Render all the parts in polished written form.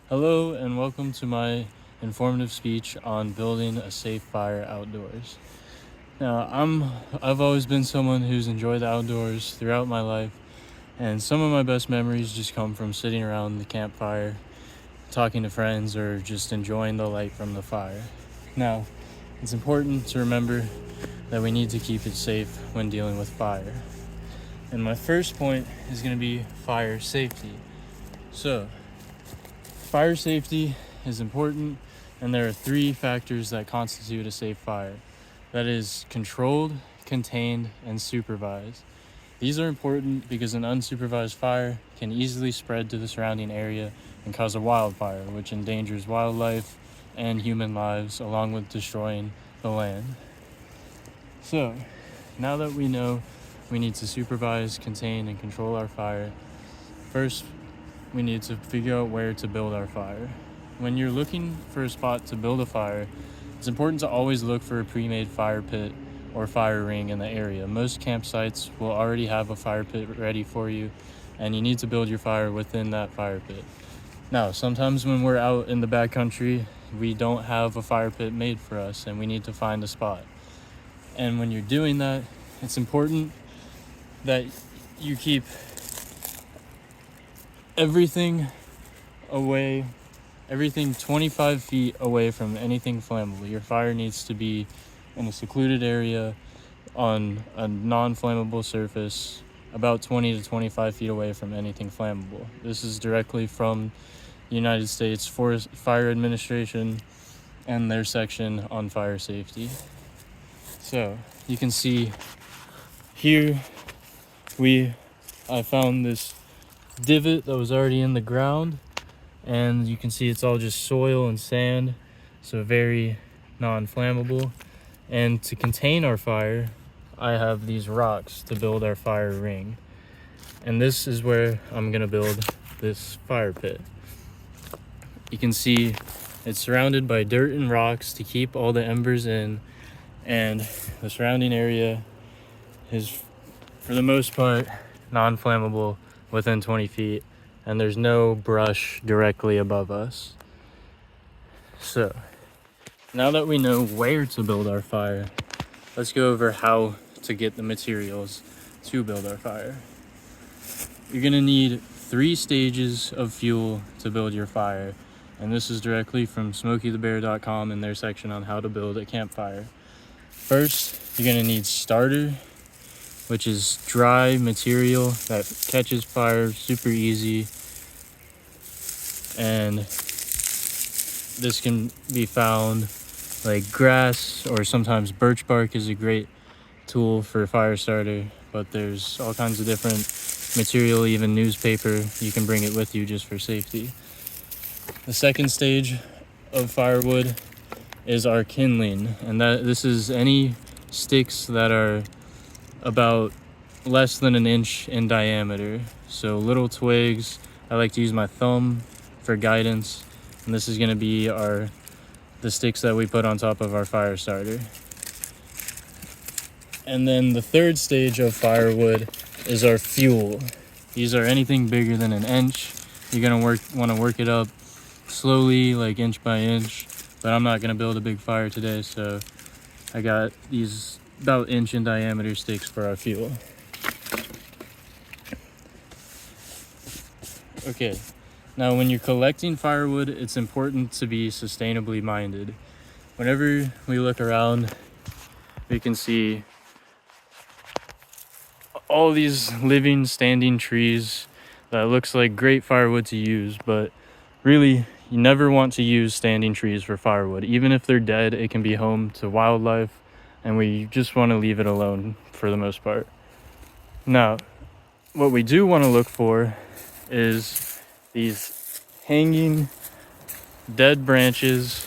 Hello and welcome to my informative speech on building a safe fire outdoors. Now, I've always been someone who's enjoyed the outdoors throughout my life, and some of my best memories just come from sitting around the campfire, talking to friends, or just enjoying the light from the fire. Now, it's important to remember that we need to keep it safe when dealing with fire. And my first point is going to be fire safety. So, fire safety is important, and there are three factors that constitute a safe fire. That is controlled, contained, and supervised. These are important because an unsupervised fire can easily spread to the surrounding area and cause a wildfire, which endangers wildlife and human lives, along with destroying the land. So, now that we know we need to supervise, contain, and control our fire, first we need to figure out where to build our fire. When you're looking for a spot to build a fire, it's important to always look for a pre-made fire pit or fire ring in the area. Most campsites will already have a fire pit ready for you, and you need to build your fire within that fire pit. Now, sometimes when we're out in the backcountry, we don't have a fire pit made for us, and we need to find a spot. And when you're doing that, it's important that you keep everything 25 feet away from anything flammable. Your fire needs to be in a secluded area on a non-flammable surface, about 20 to 25 feet away from anything flammable. This is directly from the United States Forest Fire Administration and their section on fire safety. So you can see here I found this divot that was already in the ground, and you can see it's all just soil and sand, so very non-flammable. And to contain our fire, I have these rocks to build our fire ring, and this is where I'm gonna build this fire pit. You can see it's surrounded by dirt and rocks to keep all the embers in, and the surrounding area is, for the most part, non-flammable within 20 feet, and there's no brush directly above us. So, now that we know where to build our fire, let's go over how to get the materials to build our fire. You're gonna need 3 stages of fuel to build your fire, and this is directly from SmokeyTheBear.com in their section on how to build a campfire. First, you're gonna need starter, which is dry material that catches fire super easy, and this can be found like grass, or sometimes birch bark is a great tool for a fire starter, but there's all kinds of different material, even newspaper. You can bring it with you just for safety. The second stage of firewood is our kindling, and this is any sticks that are about less than an inch in diameter. So little twigs. I like to use my thumb for guidance, and this is going to be the sticks that we put on top of our fire starter. And then the third stage of firewood is our fuel. These are anything bigger than an inch. You're going to want to work it up slowly, like inch by inch, but I'm not going to build a big fire today, so I got these about inch in diameter sticks for our fuel. Okay, now when you're collecting firewood, it's important to be sustainably minded. Whenever we look around, we can see all these living, standing trees that looks like great firewood to use, but really, you never want to use standing trees for firewood. Even if they're dead, it can be home to wildlife, and we just want to leave it alone for the most part. Now, what we do want to look for is these hanging dead branches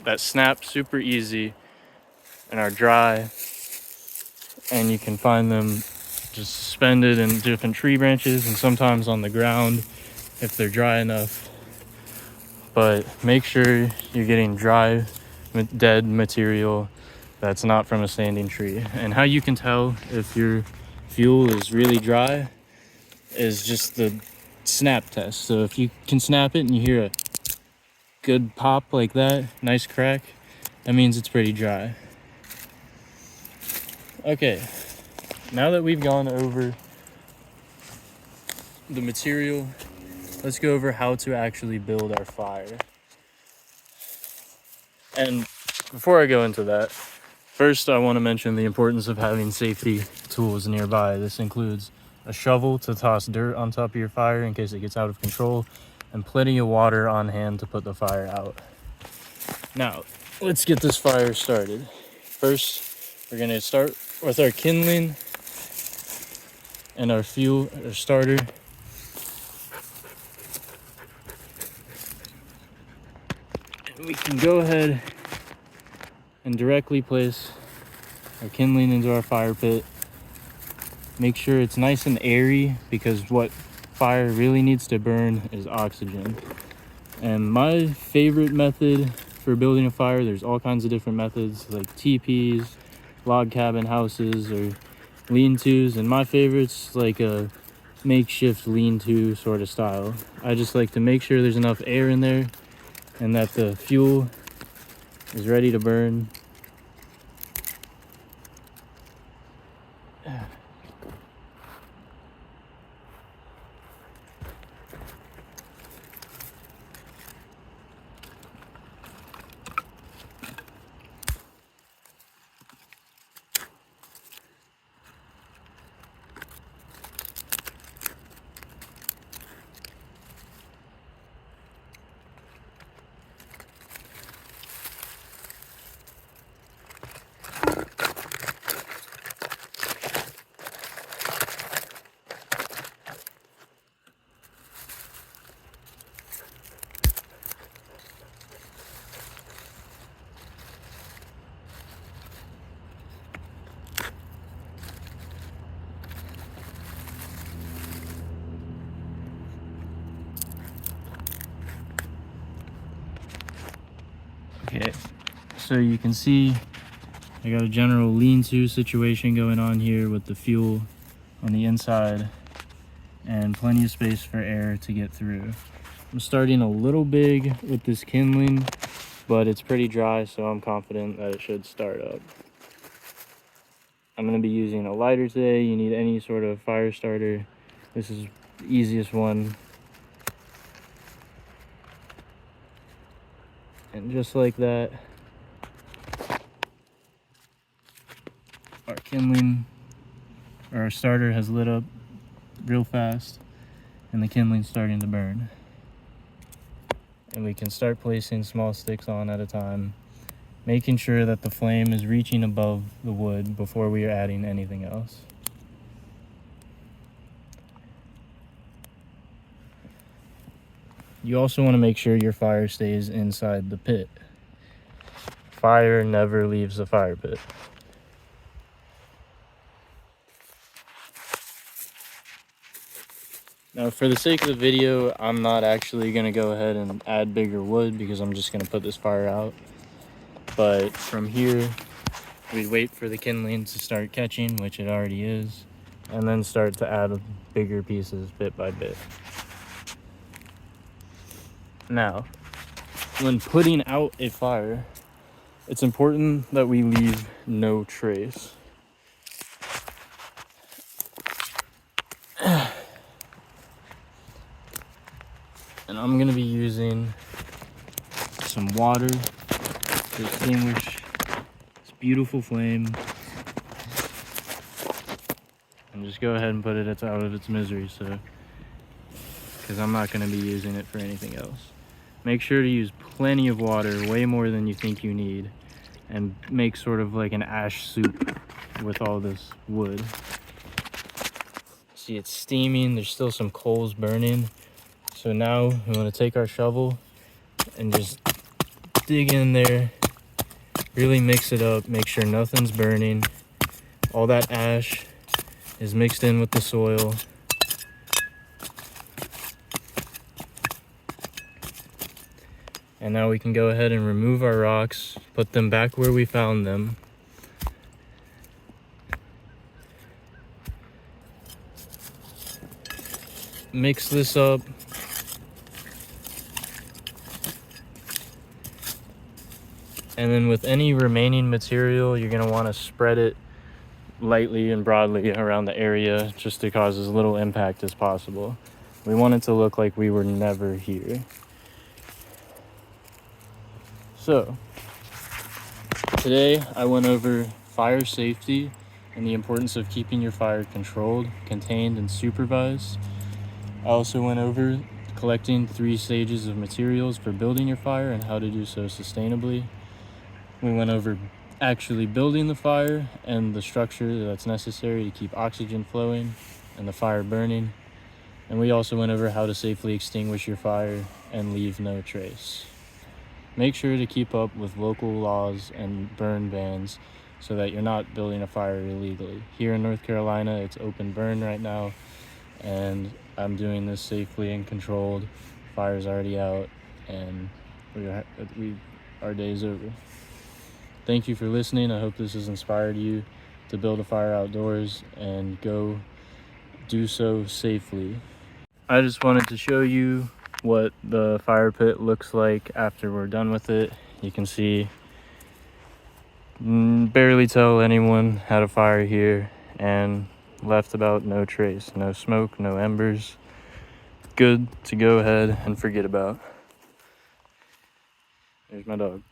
that snap super easy and are dry, and you can find them just suspended in different tree branches and sometimes on the ground if they're dry enough. But make sure you're getting dry, dead material that's not from a standing tree. And how you can tell if your fuel is really dry is just the snap test. So if you can snap it and you hear a good pop like that, nice crack, that means it's pretty dry. Okay, now that we've gone over the material, let's go over how to actually build our fire. And before I go into that, first I want to mention the importance of having safety tools nearby. This includes a shovel to toss dirt on top of your fire in case it gets out of control, and plenty of water on hand to put the fire out. Now, let's get this fire started. First, we're going to start with our kindling and our fuel, our starter. And we can go ahead and directly place our kindling into our fire pit. Make sure it's nice and airy, because what fire really needs to burn is oxygen. And my favorite method for building a fire, there's all kinds of different methods like teepees, log cabin houses, or lean-tos, and my favorite's like a makeshift lean-to sort of style. I just like to make sure there's enough air in there and that the fuel is ready to burn. Okay, so you can see I got a general lean-to situation going on here with the fuel on the inside and plenty of space for air to get through. I'm starting a little big with this kindling, but it's pretty dry, so I'm confident that it should start up. I'm going to be using a lighter today. You need any sort of fire starter. This is the easiest one. And just like that, our kindling, or our starter has lit up real fast, and the kindling's starting to burn. And we can start placing small sticks on at a time, making sure that the flame is reaching above the wood before we are adding anything else. You also want to make sure your fire stays inside the pit. Fire never leaves the fire pit. Now, for the sake of the video, I'm not actually going to go ahead and add bigger wood because I'm just going to put this fire out. But from here, we wait for the kindling to start catching, which it already is, and then start to add bigger pieces bit by bit. Now, when putting out a fire, it's important that we leave no trace. And I'm going to be using some water to extinguish this beautiful flame. And just go ahead and put it out of its misery, because I'm not going to be using it for anything else. Make sure to use plenty of water, way more than you think you need, and make sort of like an ash soup with all this wood. See, it's steaming, there's still some coals burning. So now we want to take our shovel and just dig in there, really mix it up, make sure nothing's burning. All that ash is mixed in with the soil. And now we can go ahead and remove our rocks, put them back where we found them. mix this up. And then with any remaining material, you're gonna wanna spread it lightly and broadly around the area just to cause as little impact as possible. We want it to look like we were never here. So, today I went over fire safety and the importance of keeping your fire controlled, contained, and supervised. I also went over collecting 3 stages of materials for building your fire and how to do so sustainably. We went over actually building the fire and the structure that's necessary to keep oxygen flowing and the fire burning. And we also went over how to safely extinguish your fire and leave no trace. Make sure to keep up with local laws and burn bans so that you're not building a fire illegally. Here in North Carolina, it's open burn right now, and I'm doing this safely and controlled. Fire's already out, and our day is over. Thank you for listening. I hope this has inspired you to build a fire outdoors and go do so safely. I just wanted to show you what the fire pit looks like after we're done with it. You can see, barely tell anyone had a fire here, and left about no trace, no smoke, no embers. Good to go ahead and forget about. There's my dog.